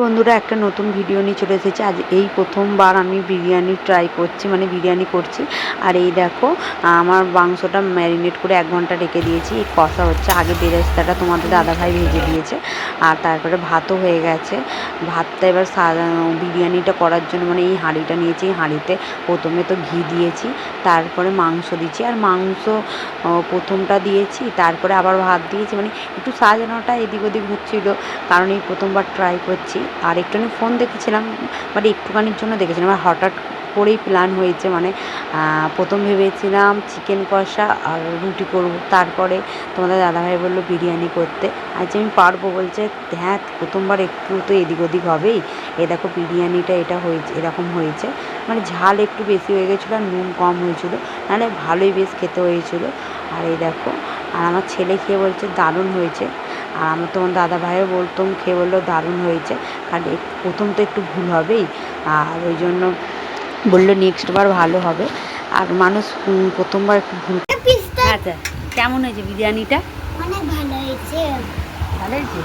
বন্ধুরা, একটা নতুন ভিডিও নিয়ে চলে এসেছি। আজ এই প্রথমবার আমি বিরিয়ানি ট্রাই করছি, মানে বিরিয়ানি করছি। আর এই দেখো, আমার মাংসটা ম্যারিনেট করে 1 ঘন্টা রেখে দিয়েছি। এই কষা হচ্ছে। আগে বেরেস্তাটা তোমাদের দাদাভাই ভেজে দিয়েছে, আর তারপরে ভাতও হয়ে গেছে। ভাতটা এবার বিরিয়ানিটা করার জন্য মানে এই হাঁড়িটা নিয়েছি। এই হাঁড়িতে প্রথমে তো ঘি দিয়েছি, তারপরে মাংস দিয়েছি। আর মাংস প্রথমটা দিয়েছি, তারপরে আবার ভাত দিয়েছি। মানে একটু সাজানোটা এদিক ওদিক হচ্ছিলো, কারণ এই প্রথমবার ট্রাই করছি। আর একটুখানি ফোন দেখেছিলাম, বাট একটুখানির জন্য দেখেছিলাম। আর হঠাৎ করেই প্ল্যান হয়েছে, মানে প্রথম ভেবেছিলাম চিকেন কষা আর রুটি করব, তারপরে তোমাদের দাদাভাই বললো বিরিয়ানি করতে। আজ আমি পারবো বলছে। হ্যাঁ, প্রথমবার একটু তো এদিক ওদিক হবেই। এ দেখো বিরিয়ানিটা এটা হয়েছে, এরকম হয়েছে। মানে ঝাল একটু বেশি হয়ে গেছিলো আর নুন কম হয়েছিলো, নাহলে ভালোই বেশ খেতে হয়েছিলো। আর এই দেখো, আর আমার ছেলে খেয়ে বলছে দারুণ হয়েছে। আর আমার তোমার দাদাভাইও বলতাম, খেয়ে বললো দারুণ হয়েছে। কারণ প্রথম তো একটু ভুল হবেই, আর ওই জন্য বললো নেক্সট বার ভালো হবে। আর মানুষ প্রথমবার একটু ভুল। আচ্ছা, কেমন হয়েছে বিরিয়ানিটা? অনেক ভালো হয়েছে। ভালো হয়েছে।